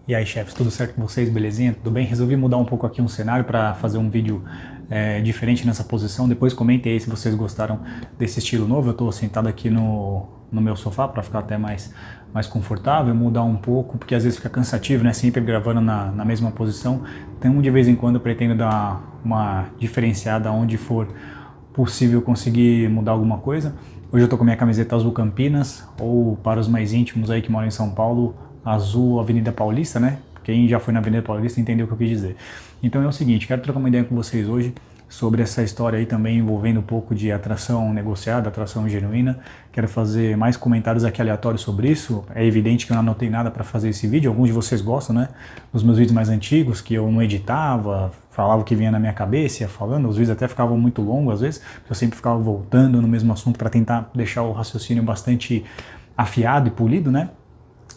E aí, chefes, tudo certo com vocês? Belezinha? Tudo bem? Resolvi mudar um pouco aqui um cenário para fazer um vídeo diferente nessa posição. Depois comentem aí se vocês gostaram desse estilo novo. Eu estou sentado aqui no meu sofá para ficar até mais confortável, mudar um pouco, porque às vezes fica cansativo, né? Sempre gravando na mesma posição. Então, de vez em quando eu pretendo dar uma diferenciada onde for possível conseguir mudar alguma coisa. Hoje eu estou com a minha camiseta azul Campinas, ou para os mais íntimos aí que moram em São Paulo, azul Avenida Paulista, né? Quem já foi na Avenida Paulista entendeu o que eu quis dizer. Então é o seguinte, quero trocar uma ideia com vocês hoje sobre essa história aí também envolvendo um pouco de atração negociada, atração genuína. Quero fazer mais comentários aqui aleatórios sobre isso. É evidente que eu não anotei nada para fazer esse vídeo. Alguns de vocês gostam, né? Dos meus vídeos mais antigos, que eu não editava, falava o que vinha na minha cabeça, ia falando. Os vídeos até ficavam muito longos às vezes, porque eu sempre ficava voltando no mesmo assunto para tentar deixar o raciocínio bastante afiado e polido, né?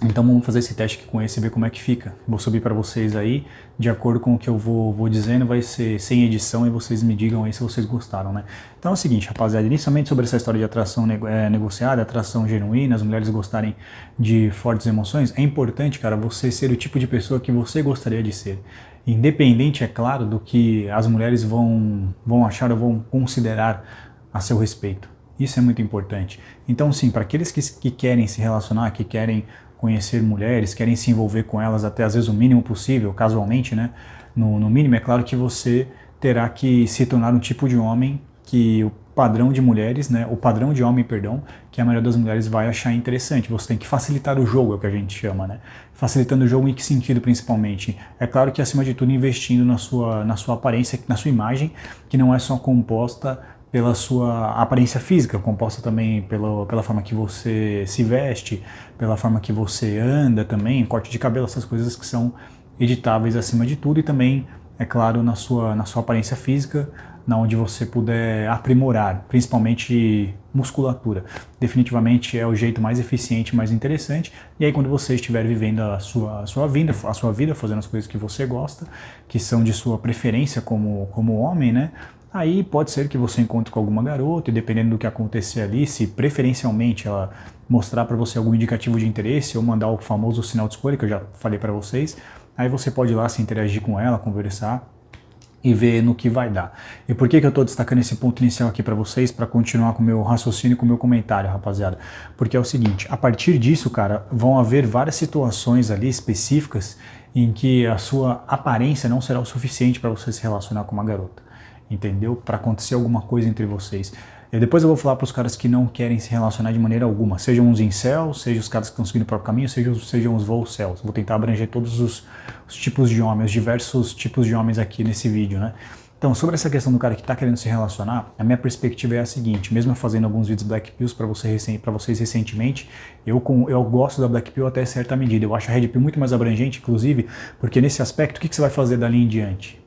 Então vamos fazer esse teste aqui com esse e ver como é que fica. Vou subir para vocês aí, de acordo com o que eu vou dizendo, vai ser sem edição e vocês me digam aí se vocês gostaram, né? Então é o seguinte, rapaziada, inicialmente sobre essa história de atração negociada, atração genuína, as mulheres gostarem de fortes emoções, é importante, cara, você ser o tipo de pessoa que você gostaria de ser. Independente, é claro, do que as mulheres vão achar ou vão considerar a seu respeito. Isso é muito importante. Então sim, para aqueles que querem se relacionar, que querem conhecer mulheres, querem se envolver com elas até às vezes o mínimo possível, casualmente, né? No mínimo, é claro que você terá que se tornar um tipo de homem que o padrão de mulheres, né? O padrão de homem, perdão, que a maioria das mulheres vai achar interessante. Você tem que facilitar o jogo, é o que a gente chama, né? Facilitando o jogo em que sentido, principalmente? É claro que, acima de tudo, investindo na sua aparência, na sua imagem, que não é só composta pela sua aparência física, composta também pela forma que você se veste, pela forma que você anda também, corte de cabelo, essas coisas que são editáveis acima de tudo, e também, é claro, na sua aparência física, na onde você puder aprimorar, principalmente musculatura. Definitivamente é o jeito mais eficiente, mais interessante. E aí quando você estiver vivendo a sua vida, fazendo as coisas que você gosta, que são de sua preferência como homem, né? Aí pode ser que você encontre com alguma garota e dependendo do que acontecer ali, se preferencialmente ela mostrar para você algum indicativo de interesse ou mandar o famoso sinal de escolha que eu já falei para vocês, aí você pode ir lá se interagir com ela, conversar e ver no que vai dar. E por que eu estou destacando esse ponto inicial aqui para vocês, para continuar com o meu raciocínio e com o meu comentário, rapaziada? Porque é o seguinte, a partir disso, cara, vão haver várias situações ali específicas em que a sua aparência não será o suficiente para você se relacionar com uma garota. Entendeu? Para acontecer alguma coisa entre vocês. E depois eu vou falar para os caras que não querem se relacionar de maneira alguma, sejam os incels, sejam os caras que estão seguindo o próprio caminho, sejam os volcels. Vou tentar abranger todos os tipos de homens, os diversos tipos de homens aqui nesse vídeo, né? Então, sobre essa questão do cara que está querendo se relacionar, a minha perspectiva é a seguinte, mesmo fazendo alguns vídeos Black Pills para vocês recentemente, eu gosto da Black Pill até certa medida. Eu acho a Red Pill muito mais abrangente, inclusive, porque nesse aspecto, o que você vai fazer dali em diante?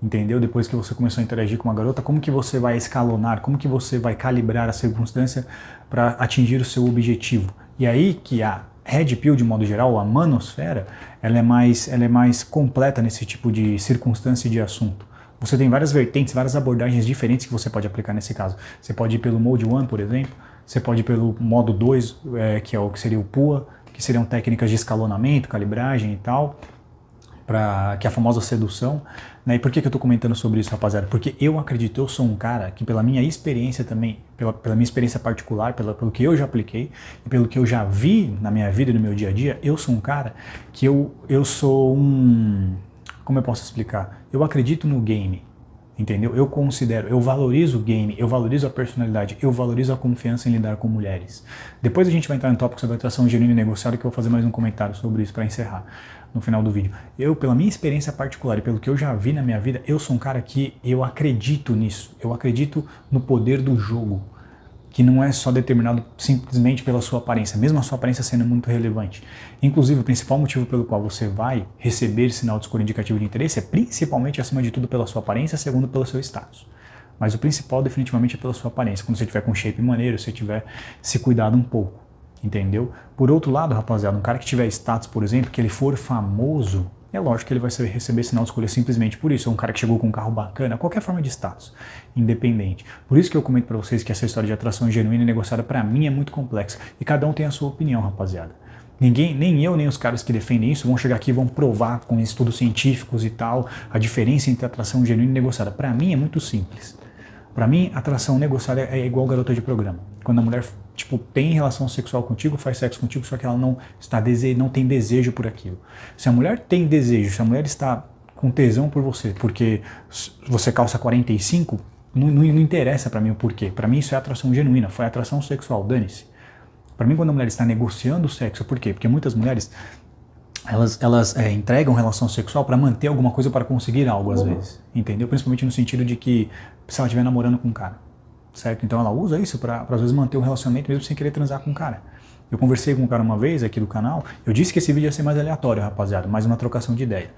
Entendeu? Depois que você começou a interagir com uma garota, como que você vai escalonar, como que você vai calibrar a circunstância para atingir o seu objetivo. E aí que a Red Pill, de modo geral, a manosfera, ela é mais completa nesse tipo de circunstância e de assunto. Você tem várias vertentes, várias abordagens diferentes que você pode aplicar nesse caso. Você pode ir pelo Mode 1, por exemplo, você pode ir pelo modo 2, que seria o PUA, que seriam técnicas de escalonamento, calibragem e tal, que é a famosa sedução, né? E por que eu estou comentando sobre isso, rapaziada? Porque eu acredito, eu sou um cara que pela minha experiência também, pela minha experiência particular, pelo que eu já apliquei e pelo que eu já vi na minha vida e no meu dia a dia, eu sou um cara que eu sou como eu posso explicar? Eu acredito no game, entendeu? Eu valorizo o game, eu valorizo a personalidade, eu valorizo a confiança em lidar com mulheres. Depois a gente vai entrar no tópico sobre atração genuína e negociada, que eu vou fazer mais um comentário sobre isso para encerrar no final do vídeo. Eu, pela minha experiência particular e pelo que eu já vi na minha vida, eu sou um cara que eu acredito nisso, eu acredito no poder do jogo, que não é só determinado simplesmente pela sua aparência, mesmo a sua aparência sendo muito relevante. Inclusive, o principal motivo pelo qual você vai receber sinal de escolha indicativo de interesse é principalmente, acima de tudo, pela sua aparência, segundo pelo seu status. Mas o principal definitivamente é pela sua aparência, quando você tiver com shape maneiro, se tiver se cuidado um pouco. Entendeu? Por outro lado, rapaziada, um cara que tiver status, por exemplo, que ele for famoso, é lógico que ele vai receber sinal de escolha simplesmente por isso. É um cara que chegou com um carro bacana, qualquer forma de status, independente. Por isso que eu comento pra vocês que essa história de atração genuína e negociada, pra mim, é muito complexa. E cada um tem a sua opinião, rapaziada. Nem eu, nem os caras que defendem isso vão chegar aqui e vão provar com estudos científicos e tal a diferença entre atração genuína e negociada. Para mim é muito simples. Para mim, atração negociada é igual garota de programa. Quando a mulher tipo, tem relação sexual contigo, faz sexo contigo, só que ela não tem desejo por aquilo. Se a mulher tem desejo, se a mulher está com tesão por você, porque você calça 45, não interessa para mim o porquê. Para mim isso é atração genuína, foi atração sexual, dane-se. Para mim, quando a mulher está negociando o sexo, por quê? Porque muitas mulheres, elas entregam relação sexual para manter alguma coisa, para conseguir algo, às vezes. Entendeu? Principalmente no sentido de que, se ela estiver namorando com um cara, certo? Então ela usa isso para, às vezes, manter o relacionamento mesmo sem querer transar com um cara. Eu conversei com um cara uma vez aqui do canal, eu disse que esse vídeo ia ser mais aleatório, rapaziada, mais uma trocação de ideia,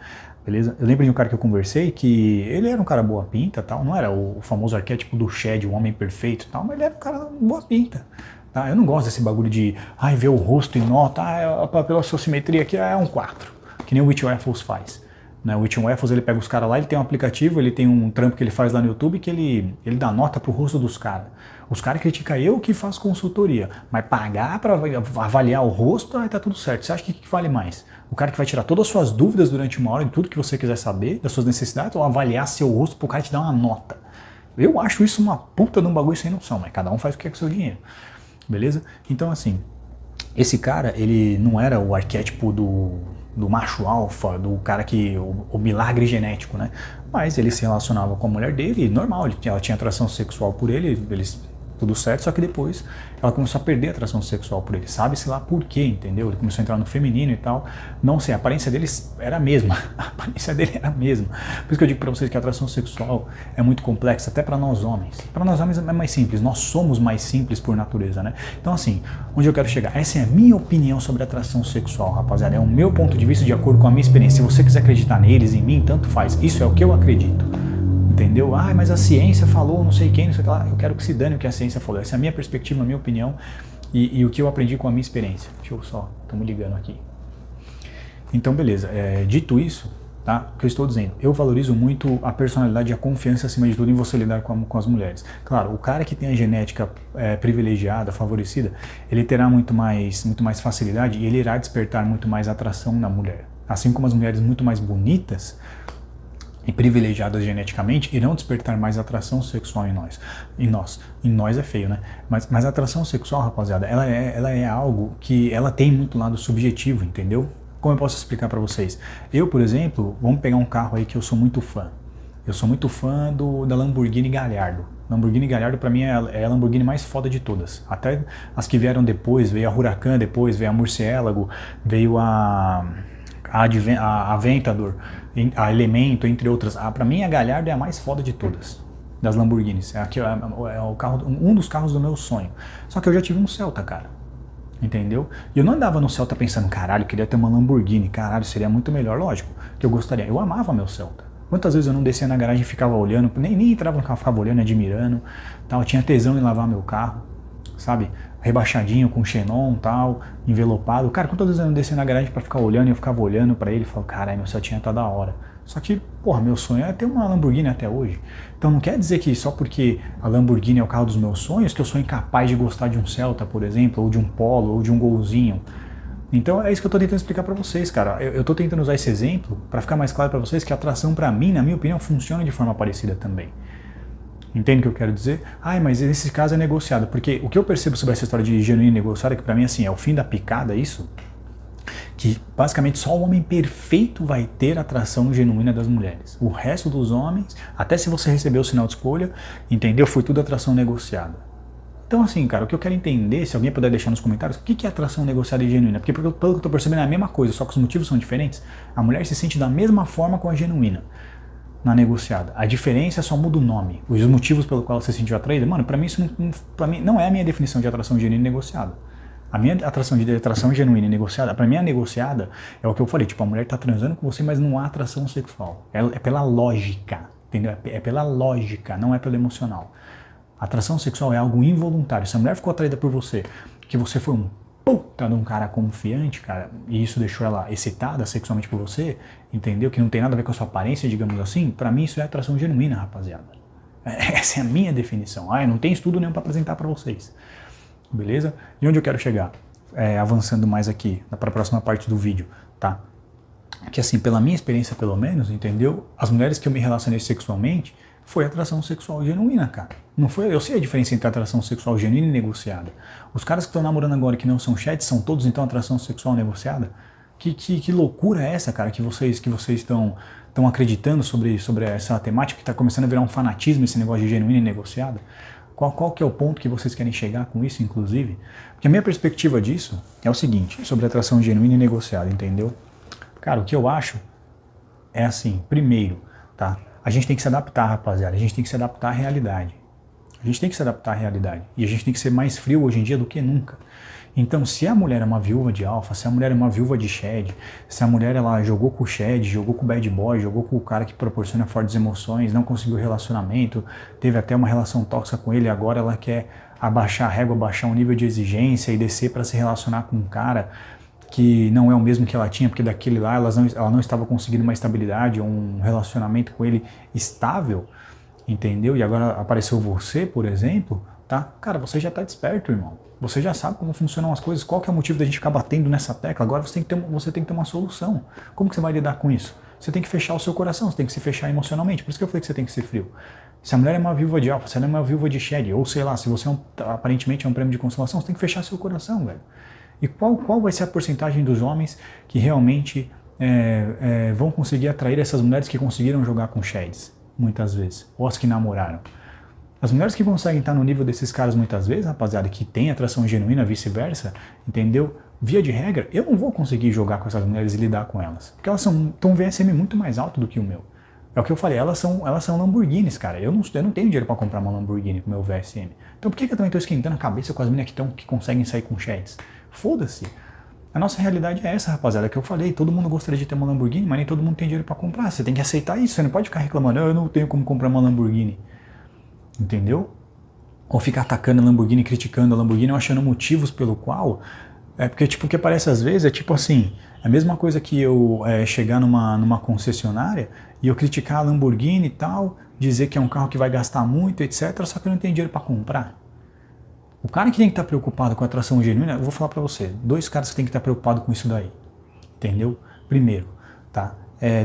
beleza? Eu lembro de um cara que eu conversei que ele era um cara boa pinta, tal, não era o famoso arquétipo do Shed, o homem perfeito, tal, mas ele era um cara boa pinta. Tá? Eu não gosto desse bagulho de ver o rosto e nota, pela sua simetria aqui é um 4, que nem o Witch Waffles faz. Né? O Witch Waffles, ele pega os caras lá, ele tem um aplicativo, ele tem um trampo que ele faz lá no YouTube que ele dá nota pro rosto dos caras. Os caras criticam eu que faço consultoria, mas pagar para avaliar o rosto, tá tudo certo. Você acha que vale mais? O cara que vai tirar todas as suas dúvidas durante uma hora de tudo que você quiser saber, das suas necessidades, ou avaliar seu rosto pro cara te dar uma nota? Eu acho isso uma puta de um bagulho sem noção, mas cada um faz o que quer com o seu dinheiro. Beleza? Então, assim, esse cara, ele não era o arquétipo do macho alfa, do cara que, o milagre genético, né? Mas ele se relacionava com a mulher dele, e normal, ela tinha atração sexual por ele, eles tudo certo, só que depois ela começou a perder a atração sexual por ele, sabe-se lá por quê, entendeu? Ele começou a entrar no feminino e tal, não sei, a aparência dele era a mesma, a aparência dele era a mesma. Por isso que eu digo pra vocês que a atração sexual é muito complexa, até pra nós homens. Pra nós homens é mais simples, nós somos mais simples por natureza, né? Então assim, onde eu quero chegar? Essa é a minha opinião sobre atração sexual, rapaziada, é o meu ponto de vista de acordo com a minha experiência. Se você quiser acreditar neles, em mim, tanto faz, isso é o que eu acredito. Entendeu? Mas a ciência falou, não sei quem, não sei o que lá. Eu quero que se dane o que a ciência falou. Essa é a minha perspectiva, a minha opinião e o que eu aprendi com a minha experiência. Deixa eu só, estamos ligando aqui. Então, beleza. Dito isso, tá? O que eu estou dizendo? Eu valorizo muito a personalidade e a confiança, acima de tudo, em você lidar com as mulheres. Claro, o cara que tem a genética privilegiada, favorecida, ele terá muito mais facilidade e ele irá despertar muito mais atração na mulher. Assim como as mulheres muito mais bonitas e privilegiadas geneticamente irão despertar mais atração sexual em nós. Em nós é feio, né? Mas a atração sexual, rapaziada, ela é algo que ela tem muito lado subjetivo, entendeu? Como eu posso explicar pra vocês? Eu, por exemplo, vamos pegar um carro aí que eu sou muito fã. Eu sou muito fã da Lamborghini Gallardo. Lamborghini Gallardo pra mim é a Lamborghini mais foda de todas. Até as que vieram depois, veio a Huracan depois, veio a Murciélago, veio a Aventador, a Elemento, entre outras. Para mim a Gallardo é a mais foda de todas, das Lamborghinis. É o carro, um dos carros do meu sonho. Só que eu já tive um Celta, cara. Entendeu? E eu não andava no Celta pensando, caralho, eu queria ter uma Lamborghini, caralho, seria muito melhor. Lógico que eu gostaria. Eu amava meu Celta. Quantas vezes eu não descia na garagem e ficava olhando, nem entrava no carro, ficava olhando, admirando, tal. Eu tinha tesão em lavar meu carro, sabe? Rebaixadinho, com xenon, tal, envelopado. Cara, quantas vezes eu não descia na garagem pra ficar olhando e eu ficava olhando pra ele e falava, caralho, meu Celtinha tá da hora. Só que, porra, meu sonho é ter uma Lamborghini até hoje. Então não quer dizer que só porque a Lamborghini é o carro dos meus sonhos que eu sou incapaz de gostar de um Celta, por exemplo, ou de um Polo, ou de um Golzinho. Então é isso que eu tô tentando explicar pra vocês, cara. Eu tô tentando usar esse exemplo pra ficar mais claro pra vocês que a atração pra mim, na minha opinião, funciona de forma parecida também. Entende o que eu quero dizer? Mas nesse caso é negociado, porque o que eu percebo sobre essa história de genuíno e negociado é que pra mim assim, é o fim da picada isso, que basicamente só o homem perfeito vai ter atração genuína das mulheres. O resto dos homens, até se você recebeu o sinal de escolha, entendeu? Foi tudo atração negociada. Então assim, cara, o que eu quero entender, se alguém puder deixar nos comentários, o que é atração negociada e genuína? Porque pelo que eu tô percebendo é a mesma coisa, só que os motivos são diferentes. A mulher se sente da mesma forma com a genuína. Na negociada. A diferença só muda o nome. Os motivos pelo qual você se sentiu atraída, mano, pra mim isso não é a minha definição de atração genuína e negociada. A minha atração genuína e negociada, pra mim a negociada é o que eu falei, tipo, a mulher tá transando com você, mas não há atração sexual. É pela lógica, entendeu? É pela lógica, não é pelo emocional. A atração sexual é algo involuntário. Se a mulher ficou atraída por você, que você foi um puta de um cara confiante, cara, e isso deixou ela excitada sexualmente por você, entendeu? Que não tem nada a ver com a sua aparência, digamos assim, pra mim isso é atração genuína, rapaziada. Essa é a minha definição. Eu não tenho estudo nenhum pra apresentar pra vocês. Beleza? E onde eu quero chegar? avançando mais aqui para a próxima parte do vídeo, tá? Que assim, pela minha experiência pelo menos, entendeu? As mulheres que eu me relacionei sexualmente foi atração sexual genuína, cara. Não foi, eu sei a diferença entre atração sexual genuína e negociada. Os caras que estão namorando agora que não são chat são todos então atração sexual negociada? Que loucura é essa, cara, que vocês estão acreditando sobre essa temática que está começando a virar um fanatismo esse negócio de genuína e negociada? Qual que é o ponto que vocês querem chegar com isso, inclusive? Porque a minha perspectiva disso é o seguinte, sobre atração genuína e negociada, entendeu? Cara, o que eu acho é assim, primeiro, tá? A gente tem que se adaptar, rapaziada, a gente tem que se adaptar à realidade. A gente tem que se adaptar à realidade. E a gente tem que ser mais frio hoje em dia do que nunca. Então, se a mulher é uma viúva de alfa, se a mulher é uma viúva de shed, se a mulher ela jogou com o shed, jogou com o bad boy, jogou com o cara que proporciona fortes emoções, não conseguiu relacionamento, teve até uma relação tóxica com ele, agora ela quer abaixar a régua, abaixar o nível de exigência e descer para se relacionar com um cara que não é o mesmo que ela tinha, porque daquele lá ela não estava conseguindo uma estabilidade, um relacionamento com ele estável, entendeu? E agora apareceu você, por exemplo, tá? Cara, você já tá desperto, irmão. Você já sabe como funcionam as coisas, qual que é o motivo da gente ficar batendo nessa tecla. Agora você tem que ter uma solução. Como que você vai lidar com isso? Você tem que fechar o seu coração, você tem que se fechar emocionalmente. Por isso que eu falei que você tem que ser frio. Se a mulher é uma viúva de alfa, se ela é uma viúva de shed, ou sei lá, se você aparentemente é um prêmio de consolação, você tem que fechar seu coração, velho. E qual vai ser a porcentagem dos homens que realmente vão conseguir atrair essas mulheres que conseguiram jogar com sheds, muitas vezes, ou as que namoraram? As mulheres que conseguem estar no nível desses caras muitas vezes, rapaziada, que tem atração genuína, vice-versa, entendeu? Via de regra, eu não vou conseguir jogar com essas mulheres e lidar com elas, porque elas têm um VSM muito mais alto do que o meu. É o que eu falei, elas são Lamborghinis, cara. Eu não tenho dinheiro para comprar uma Lamborghini com o meu VSM. Então por que eu também estou esquentando a cabeça com as meninas que conseguem sair com sheds? Foda-se. A nossa realidade é essa, rapaziada, que eu falei. Todo mundo gostaria de ter uma Lamborghini, mas nem todo mundo tem dinheiro para comprar. Você tem que aceitar isso. Você não pode ficar reclamando, eu não tenho como comprar uma Lamborghini. Entendeu? Ou ficar atacando a Lamborghini, criticando a Lamborghini, ou achando motivos pelo qual... porque parece às vezes, é tipo assim, a mesma coisa que eu chegar numa concessionária e eu criticar a Lamborghini e tal, dizer que é um carro que vai gastar muito, etc, só que eu não tenho dinheiro para comprar. O cara que tem que estar preocupado com a atração genuína, eu vou falar para você, dois caras que tem que estar preocupado com isso daí, entendeu? Primeiro, tá?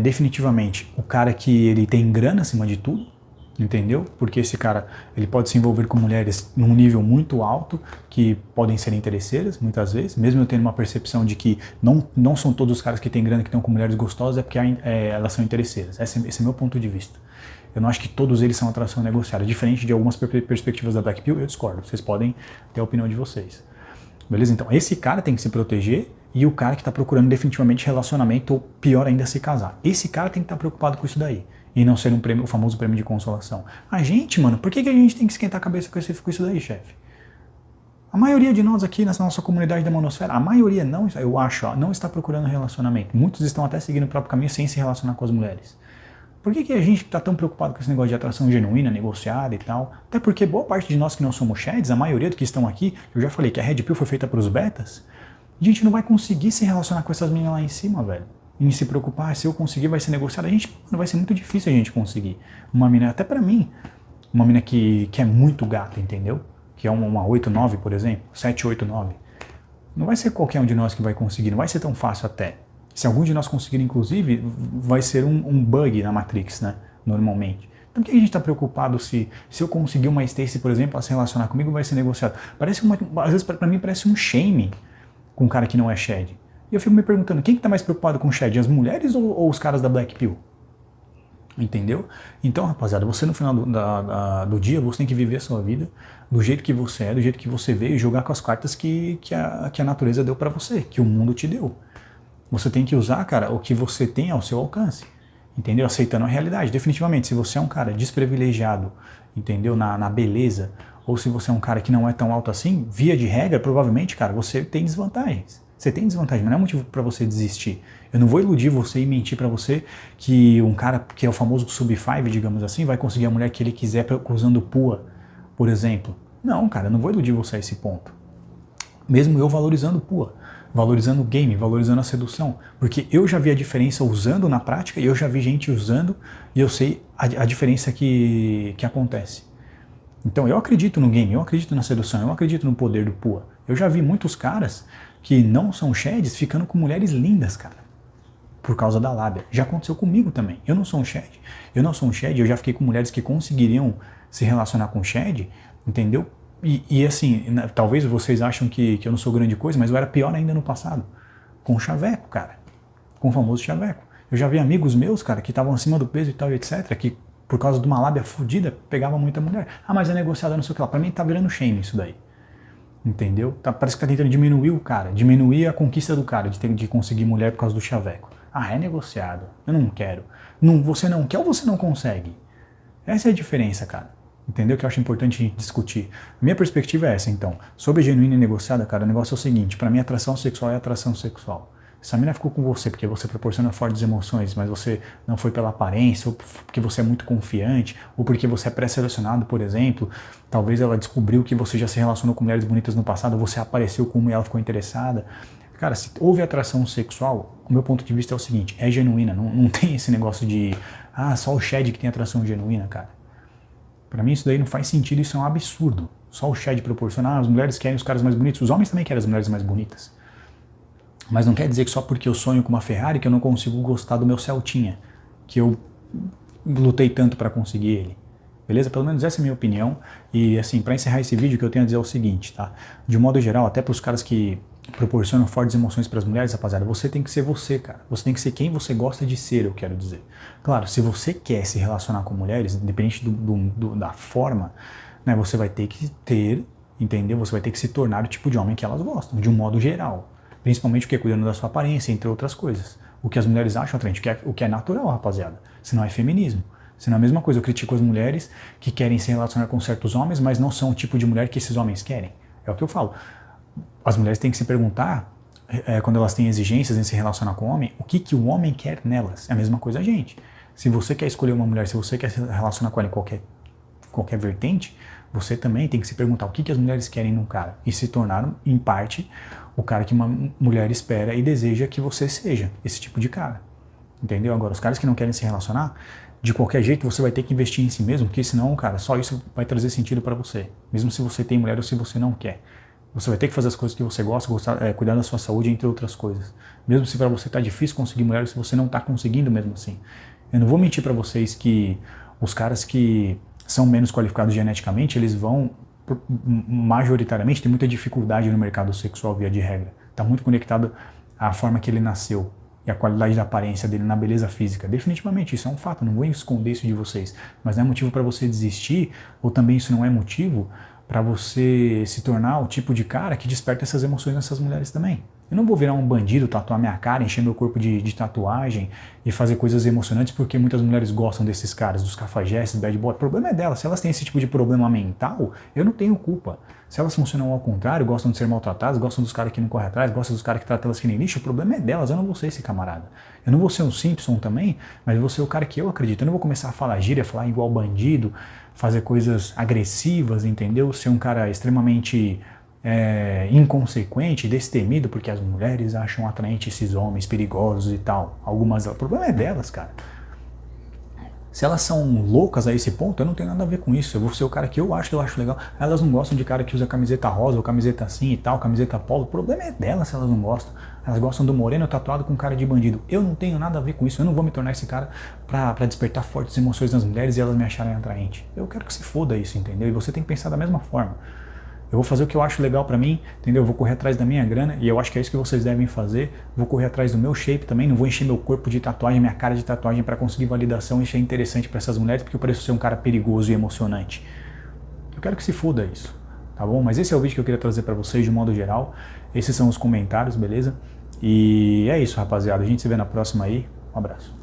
Definitivamente, o cara que ele tem grana acima de tudo, entendeu? Porque esse cara, ele pode se envolver com mulheres num nível muito alto, que podem ser interesseiras, muitas vezes, mesmo eu tendo uma percepção de que não são todos os caras que têm grana que estão com mulheres gostosas, é porque elas são interesseiras. Esse é meu ponto de vista. Eu não acho que todos eles são atração negociada. Diferente de algumas perspectivas da Black Pill, eu discordo. Vocês podem ter a opinião de vocês. Beleza? Então, esse cara tem que se proteger e o cara que está procurando definitivamente relacionamento ou, pior ainda, se casar. Esse cara tem que estar preocupado com isso daí. E não ser o famoso prêmio de consolação. A gente, mano, por que a gente tem que esquentar a cabeça com isso daí, chefe? A maioria de nós aqui nessa nossa comunidade da manosfera, a maioria não, eu acho, não está procurando relacionamento. Muitos estão até seguindo o próprio caminho sem se relacionar com as mulheres. Por que a gente está tão preocupado com esse negócio de atração genuína, negociada e tal? Até porque boa parte de nós que não somos sheds, a maioria dos que estão aqui, eu já falei que a Red Pill foi feita para os betas, a gente não vai conseguir se relacionar com essas meninas lá em cima, velho. Em se preocupar, se eu conseguir vai ser negociada, vai ser muito difícil a gente conseguir. Uma mina, até pra mim, uma mina que é muito gata, entendeu? Que é uma 8-9, por exemplo, 7-8-9. Não vai ser qualquer um de nós que vai conseguir, não vai ser tão fácil até. Se algum de nós conseguir, inclusive, vai ser um bug na Matrix, né? Normalmente. Então, por que a gente está preocupado se eu conseguir uma Stacy, por exemplo, a se relacionar comigo, vai ser negociado? Às vezes, pra mim, parece um shame com um cara que não é shed. E eu fico me perguntando, quem que tá mais preocupado com o shed? As mulheres ou os caras da Black Pill? Entendeu? Então, rapaziada, você no final do dia, você tem que viver a sua vida do jeito que você é, do jeito que você veio, e jogar com as cartas que a natureza deu pra você, que o mundo te deu. Você tem que usar, cara, o que você tem ao seu alcance, entendeu? Aceitando a realidade. Definitivamente, se você é um cara desprivilegiado, entendeu? Na beleza, ou se você é um cara que não é tão alto assim, via de regra, provavelmente, cara, você tem desvantagens. Você tem desvantagem, mas não é motivo para você desistir. Eu não vou iludir você e mentir para você que um cara que é o famoso sub-5, digamos assim, vai conseguir a mulher que ele quiser usando pua, por exemplo. Não, cara, eu não vou iludir você a esse ponto. Mesmo eu valorizando pua, valorizando o game, valorizando a sedução, porque eu já vi a diferença usando na prática e eu já vi gente usando e eu sei a diferença que acontece. Então eu acredito no game, eu acredito na sedução, eu acredito no poder do pua. Eu já vi muitos caras que não são sheds ficando com mulheres lindas, cara, por causa da lábia. Já aconteceu comigo também. Eu não sou um shed. Eu já fiquei com mulheres que conseguiriam se relacionar com shed, entendeu? E assim, talvez vocês acham que eu não sou grande coisa, mas eu era pior ainda no passado. Com chaveco, cara. Com o famoso chaveco. Eu já vi amigos meus, cara, que estavam acima do peso e tal, etc., que por causa de uma lábia fodida, pegava muita mulher. Ah, mas é negociada, não sei o que lá. Pra mim tá virando shame isso daí. Entendeu? Parece que tá tentando diminuir o cara, diminuir a conquista do cara de conseguir mulher por causa do chaveco. Ah, é negociado. Eu não quero. Não, você não quer ou você não consegue? Essa é a diferença, cara. Entendeu? Que eu acho importante a gente discutir. A minha perspectiva é essa, então. Sobre genuína e negociada, cara, o negócio é o seguinte. Pra mim, atração sexual é atração sexual. Se a mina ficou com você porque você proporciona fortes emoções, mas você não foi pela aparência, ou porque você é muito confiante, ou porque você é pré-selecionado, por exemplo, talvez ela descobriu que você já se relacionou com mulheres bonitas no passado, você apareceu como e ela ficou interessada. Cara, se houve atração sexual, o meu ponto de vista é o seguinte, é genuína, não tem esse negócio de, só o shed que tem atração genuína, cara. Pra mim isso daí não faz sentido, isso é um absurdo. Só o shed proporciona, as mulheres querem os caras mais bonitos, os homens também querem as mulheres mais bonitas. Mas não quer dizer que só porque eu sonho com uma Ferrari que eu não consigo gostar do meu Celtinha, que eu lutei tanto para conseguir ele. Beleza? Pelo menos essa é a minha opinião. E assim, para encerrar esse vídeo, o que eu tenho a dizer é o seguinte, tá? De um modo geral, até para os caras que proporcionam fortes emoções para as mulheres, rapaziada, você tem que ser você, cara. Você tem que ser quem você gosta de ser, eu quero dizer. Claro, se você quer se relacionar com mulheres, independente da forma, né, você vai ter que ter, entendeu? Você vai ter que se tornar o tipo de homem que elas gostam, de um modo geral. Principalmente o que? Cuidando da sua aparência, entre outras coisas. O que as mulheres acham atraente, o que é natural, rapaziada. Senão é feminismo. Senão é a mesma coisa, eu critico as mulheres que querem se relacionar com certos homens, mas não são o tipo de mulher que esses homens querem. É o que eu falo. As mulheres têm que se perguntar, quando elas têm exigências em se relacionar com o homem, o que o homem quer nelas. É a mesma coisa a gente. Se você quer escolher uma mulher, se você quer se relacionar com ela em qualquer vertente, você também tem que se perguntar o que as mulheres querem num cara. E se tornar, em parte, o cara que uma mulher espera e deseja que você seja. Esse tipo de cara. Entendeu? Agora, os caras que não querem se relacionar, de qualquer jeito você vai ter que investir em si mesmo, porque senão, cara, só isso vai trazer sentido pra você. Mesmo se você tem mulher ou se você não quer. Você vai ter que fazer as coisas que você gosta, cuidar da sua saúde, entre outras coisas. Mesmo se pra você tá difícil conseguir mulher ou se você não tá conseguindo mesmo assim. Eu não vou mentir pra vocês que os caras que são menos qualificados geneticamente, eles vão, majoritariamente, ter muita dificuldade no mercado sexual via de regra. Está muito conectado à forma que ele nasceu e à qualidade da aparência dele na beleza física. Definitivamente, isso é um fato, não vou esconder isso de vocês. Mas não é motivo para você desistir, ou também isso não é motivo para você se tornar o tipo de cara que desperta essas emoções nessas mulheres também. Eu não vou virar um bandido, tatuar minha cara, encher meu corpo de tatuagem e fazer coisas emocionantes porque muitas mulheres gostam desses caras, dos cafajestes, bad boy. O problema é delas. Se elas têm esse tipo de problema mental, eu não tenho culpa. Se elas funcionam ao contrário, gostam de ser maltratadas, gostam dos caras que não correm atrás, gostam dos caras que tratam elas que nem lixo, o problema é delas, eu não vou ser esse camarada. Eu não vou ser um Simpson também, mas eu vou ser o cara que eu acredito. Eu não vou começar a falar gíria, falar igual bandido, fazer coisas agressivas, entendeu? Ser um cara extremamente inconsequente, destemido, porque as mulheres acham atraente esses homens perigosos e tal. Algumas delas. O problema é delas, cara. Se elas são loucas a esse ponto, eu não tenho nada a ver com isso. Eu vou ser o cara que eu acho legal. Elas não gostam de cara que usa camiseta rosa ou camiseta assim e tal, camiseta polo. O problema é delas se elas não gostam. Elas gostam do moreno tatuado com cara de bandido. Eu não tenho nada a ver com isso. Eu não vou me tornar esse cara pra despertar fortes emoções nas mulheres e elas me acharem atraente. Eu quero que se foda isso, entendeu? E você tem que pensar da mesma forma. Eu vou fazer o que eu acho legal pra mim, entendeu? Eu vou correr atrás da minha grana e eu acho que é isso que vocês devem fazer. Vou correr atrás do meu shape também, não vou encher meu corpo de tatuagem, minha cara de tatuagem pra conseguir validação e isso é interessante pra essas mulheres porque eu pareço ser um cara perigoso e emocionante. Eu quero que se foda isso, tá bom? Mas esse é o vídeo que eu queria trazer pra vocês de modo geral. Esses são os comentários, beleza? E é isso, rapaziada. A gente se vê na próxima aí. Um abraço.